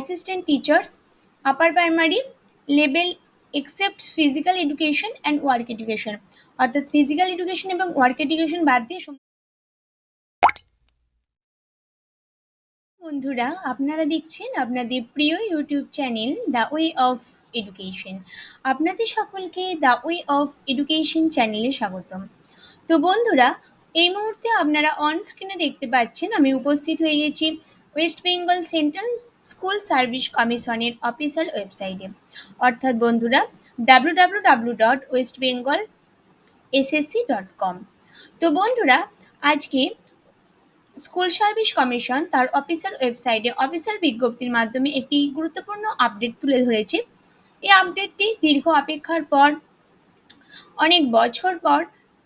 assistant teachers upper primary level except physical education and work education অর্থাৎ physical education এবং work education বাদ দিয়ে বন্ধুরা আপনারা দেখছেন আপনাদের প্রিয় YouTube channel the way of education. আপনাদের সকলকে দ্য ওয়ে অফ এডুকেশন চ্যানেলে স্বাগতম। তো বন্ধুরা, এই মুহূর্তে আপনারা অন স্ক্রিনে দেখতে পাচ্ছেন আমি উপস্থিত হয়ে গেছি West Bengal central school service কমিশনের অফিসিয়াল ওয়েবসাইটে, অর্থাৎ বন্ধুরা www.westbengalssc.com। তো বন্ধুরা, আজকে স্কুল সার্ভিস কমিশন তার অফিসিয়াল ওয়েবসাইটে অফিসিয়াল বিজ্ঞপ্তির মাধ্যমে একটি গুরুত্বপূর্ণ আপডেট তুলে ধরেছে। এই আপডেটটি দীর্ঘ অপেক্ষার পর, অনেক বছর পর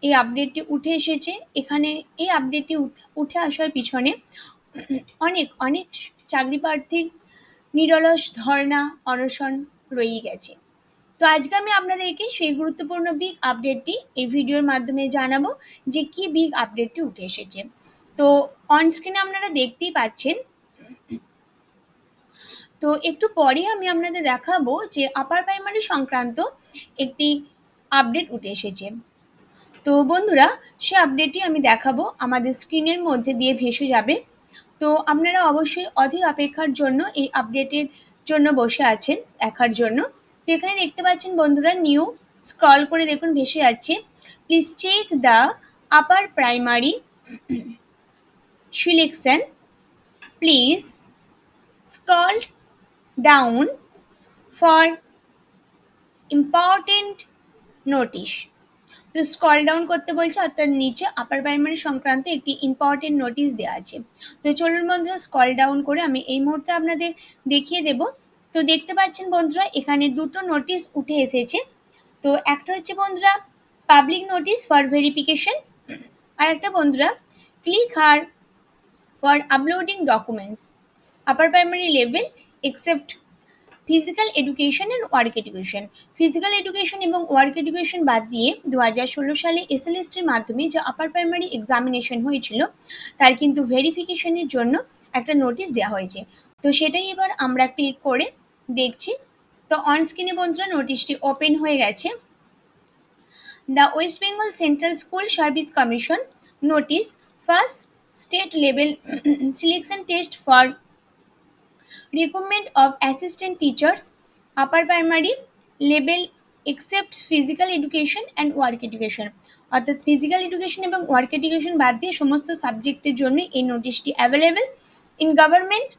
এই আপডেটটি উঠে এসেছে। এখানে এই আপডেটটি উঠে আসার পিছনে অনেক চাকরি প্রার্থীর নিরলস ধর্ণা অনশন রয়ে গেছে। তো আজকে আমি আপনাদেরকে সেই গুরুত্বপূর্ণ বিগ আপডেটটি এই ভিডিওর মাধ্যমে জানাবো যে কি বিগ আপডেটটি উঠে এসেছে। তো অন স্ক্রিনে আপনারা দেখতেই পাচ্ছেন। তো একটু পরে আমি আপনাদের দেখাবো যে আপার প্রাইমারি সংক্রান্ত একটি আপডেট উঠে এসেছে। তো বন্ধুরা, সে আপডেটটি আমি দেখাবো, আমাদের স্ক্রিনের মধ্যে দিয়ে ভেসে যাবে। তো আপনারা অবশ্যই অধীর অপেক্ষার জন্য এই আপডেটের জন্য বসে আছেন দেখার জন্য। তো এখানে দেখতে পাচ্ছেন বন্ধুরা, নিউ স্ক্রল করে দেখুন ভেসে যাচ্ছে, please check the upper primary selection, please scroll down for important notice। তো স্ক্রল ডাউন করতে বলছে, অর্থাৎ নিচে আপার প্রাইমারি সংক্রান্ত একটি ইম্পর্টেন্ট নোটিশ দেওয়া আছে। তো চলুন বন্ধুরা, স্ক্রল ডাউন করে আমি এই মুহূর্তে আপনাদের দেখিয়ে দেব। তো দেখতে পাচ্ছেন বন্ধুরা, এখানে দুটো নোটিশ উঠে এসেছে। তো একটা হচ্ছে বন্ধুরা পাবলিক নোটিশ ফর ভেরিফিকেশন, আর একটা বন্ধুরা click her for uploading documents upper primary level except physical education and work education। Physical education এবং ওয়ার্ক এডুকেশন বাদ দিয়ে 2016 সালে এসএলএসটির মাধ্যমে যে আপার প্রাইমারি এক্সামিনেশন হয়েছিল তার কিন্তু ভেরিফিকেশনের জন্য একটা নোটিশ দেওয়া হয়েছে। তো সেটাই এবার আমরা ক্লিক করে দেখছি। তো অন স্ক্রিনে বন্ধুরা নোটিশটি ওপেন হয়ে গেছে। The West Bengal central school service commission notice first state level selection test for recruitment of assistant teachers upper primary level except physical education and work education। অর্থাৎ ফিজিক্যাল এডুকেশন এবং work education বাদ দিয়ে সমস্ত সাবজেক্টের জন্য এই নোটিশটি available in government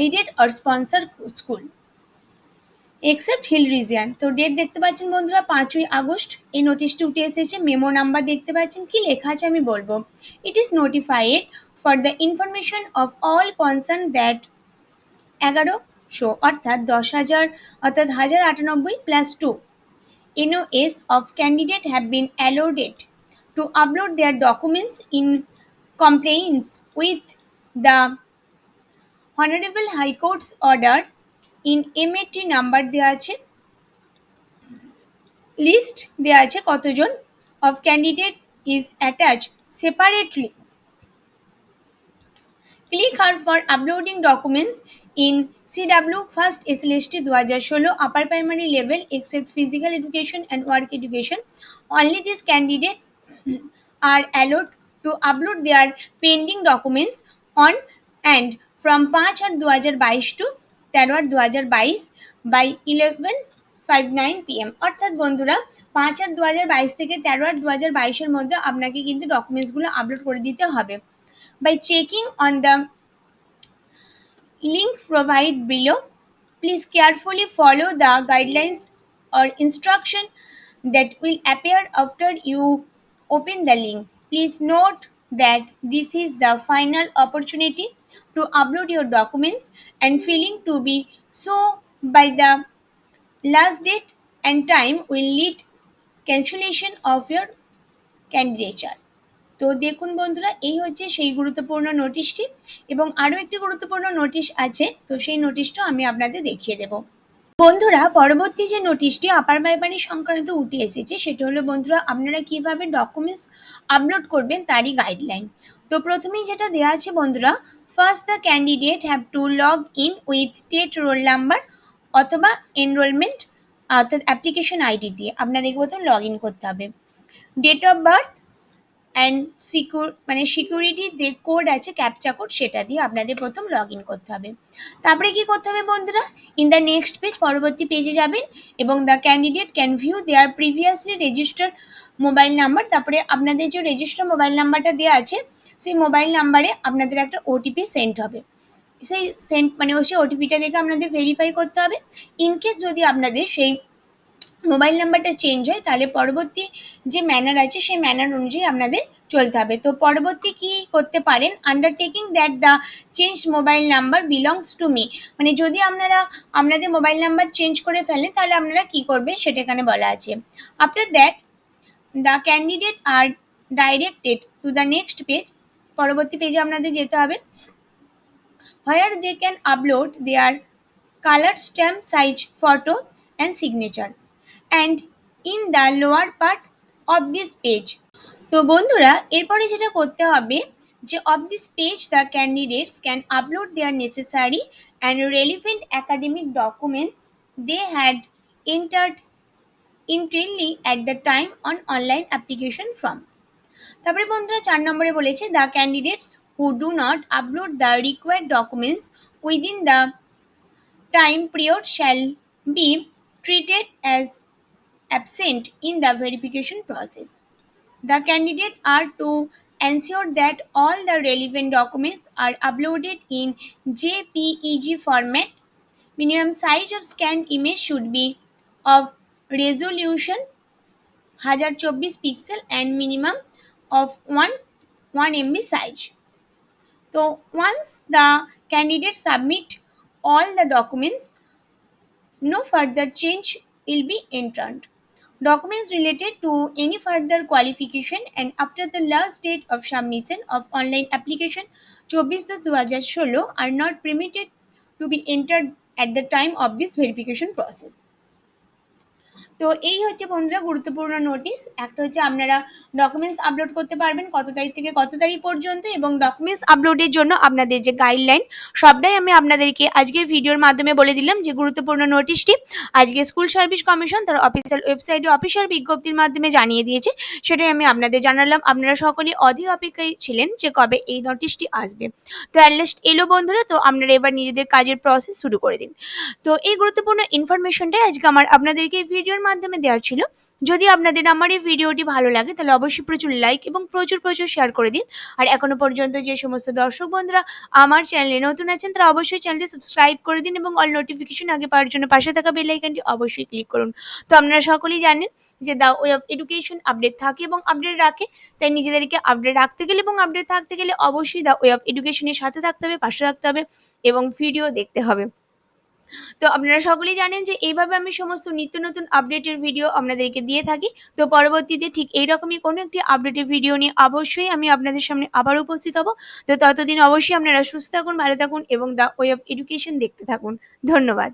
aided or sponsor school except hill region. তো ডেট দেখতে পাচ্ছেন বন্ধুরা 5ই আগস্ট এই নোটিশটি উঠে এসেছে। মেমো নাম্বার দেখতে পাচ্ছেন, কি লেখা আছে আমি বলবো। It is notified for the information of all concern that 1100 অর্থাৎ 10,000 অর্থাৎ 1098 +2 NOS of candidate have been allowed to upload their documents in compliance with the Honorable High Court's order in MAT number দেওয়া আছে, list দেওয়া আছে কতজন of candidate is attach separately. Click here for uploading documents in CW first SLST 2016 upper primary level except physical education and work education. Only this candidate are allowed to upload their pending documents on and from 5/8/2022 to 13/8/2022 by 11:59 PM। অর্থাৎ বন্ধুরা 5/8/2022 থেকে 13/8/2022 মধ্যে আপনাকে কিন্তু ডকুমেন্টসগুলো upload করে দিতে হবে। By checking on the link provided below, please carefully follow the guidelines or instruction that will appear after you open the link. Please note that this is the final opportunity to upload your documents and filling to be so by the last date and time will lead cancellation of your candidature। তো দেখুন বন্ধুরা, এই হচ্ছে সেই গুরুত্বপূর্ণ নোটিশটি, এবং আরও একটি গুরুত্বপূর্ণ নোটিশ আছে। তো সেই নোটিশটা আমি আপনাদের দেখিয়ে দেব। বন্ধুরা, পরবর্তী যে নোটিশটি আপার প্রাইমারি সংক্রান্ত উঠে এসেছে সেটা হলো বন্ধুরা আপনারা কিভাবে ডকুমেন্টস আপলোড করবেন তারই গাইডলাইন। তো প্রথমেই যেটা দেওয়া আছে বন্ধুরা, first the candidate have to log in with TET roll number অথবা এনরোলমেন্ট অর্থাৎ অ্যাপ্লিকেশন আইডি দিয়ে আপনাদেরকে প্রথম লগ ইন করতে হবে। Date of birth and security যে কোড আছে ক্যাপচা কোড সেটা দিয়ে আপনাদের প্রথম লগ ইন করতে হবে। তারপরে কি করতে হবে বন্ধুরা, ইন দ্য নেক্সট পেজ পরবর্তী পেজে যাবেন এবং the candidate can view their previously registered mobile number. তারপরে আপনাদের যে রেজিস্টার মোবাইল নাম্বারটা দেওয়া আছে সেই মোবাইল নাম্বারে আপনাদের একটা ওটিপি সেন্ড হবে। সেই সেই ওটিপিটা দেখে আপনাদের ভেরিফাই করতে হবে। ইনকেস যদি আপনাদের সেই মোবাইল নাম্বারটা চেঞ্জ হয় তাহলে পরবর্তী যে ম্যানার আছে সেই ম্যানার অনুযায়ী আপনাদের চলতে হবে। তো পরবর্তী কি করতে পারেন, undertaking that the change mobile number belongs to me, যদি আপনারা আপনাদের মোবাইল নাম্বার চেঞ্জ করে ফেলেন তাহলে আপনারা কি করবেন সেটা এখানে বলা আছে। After that the candidate are directed to the next page, পরবর্তী পেজে আপনাদের যেতে হবে, where they can upload their colour stamp size photo and signature and in the lower part of this page। তো বন্ধুরা এরপরে যেটা করতে হবে যে of this page the candidates can upload their necessary and relevant academic documents they had entered entirely at the time on online application form। তারপরে বন্ধুরা 4 নম্বরে বলেছে the candidates who do not upload the required documents within the time period shall be treated as absent in the verification process। The candidates are to ensure that all the relevant documents are uploaded in JPEG format. Minimum size of scanned image should be of resolution 1024 pixel and minimum of 1 MB size। So once the candidates submit all the documents, no further change will be entered। Documents related to any further qualification and after the last date of submission of online application 24/2016 are not permitted to be entered at the time of this verification process। তো এই হচ্ছে বন্ধুরা গুরুত্বপূর্ণ notice. একটা হচ্ছে আপনারা documents upload করতে পারবেন কত তারিখ থেকে কত তারিখ পর্যন্ত, এবং ডকুমেন্টস আপলোডের জন্য আপনাদের যে গাইডলাইন সবটাই আমি আপনাদেরকে আজকে ভিডিওর মাধ্যমে বলে দিলাম। যে গুরুত্বপূর্ণ নোটিশটি আজকে স্কুল সার্ভিস কমিশন তার অফিসিয়াল ওয়েবসাইটে অফিসিয়াল বিজ্ঞপ্তির মাধ্যমে জানিয়ে দিয়েছে, সেটাই আমি আপনাদের জানালাম। আপনারা সকলেই অধীর অপেক্ষায় ছিলেন যে কবে এই নোটিশটি আসবে। তো অ্যাটলিস্ট এলো বন্ধুরা, তো আপনারা এবার নিজেদের কাজের প্রসেস শুরু করে দিন। তো এই গুরুত্বপূর্ণ ইনফরমেশনটাই আজকে আমার আপনাদেরকে এই ভিডিওর মাধ্যমে দেওয়ার ছিল। যদি আপনাদের আমার এই ভিডিওটি ভালো লাগে তাহলে অবশ্যই প্রচুর লাইক এবং প্রচুর শেয়ার করে দিন। আর এখনো পর্যন্ত যে সমস্ত দর্শক বন্ধুরা আমার চ্যানেলে নতুন আছেন তারা অবশ্যই চ্যানেলটি সাবস্ক্রাইব করে দিন এবং অল নোটিফিকেশন আগে পাওয়ার জন্য পাশে থাকা বেল আইকনটি অবশ্যই ক্লিক করুন। তো আপনারা সকলেই জানেন যে the way of education update থাকে এবং আপডেট রাখে, তাই নিজেদেরকে আপডেট রাখতে গেলে এবং আপডেট থাকতে গেলে অবশ্যই দ্য ওয়ে অফ এডুকেশনের সাথে থাকতে হবে, পাশে থাকতে হবে এবং ভিডিও দেখতে হবে। তো আপনারা সকলেই জানেন যে এইভাবে আমি সমস্ত নিত্য নতুন আপডেটের ভিডিও আপনাদেরকে দিয়ে থাকি। তো পরবর্তীতে ঠিক এইরকমই কোনো একটি আপডেটের ভিডিও নিয়ে অবশ্যই আমি আপনাদের সামনে আবার উপস্থিত হব। তো ততদিন অবশ্যই আপনারা সুস্থ থাকুন, ভালো থাকুন এবং দ্য ওয়ে অফ এডুকেশন দেখতে থাকুন। ধন্যবাদ।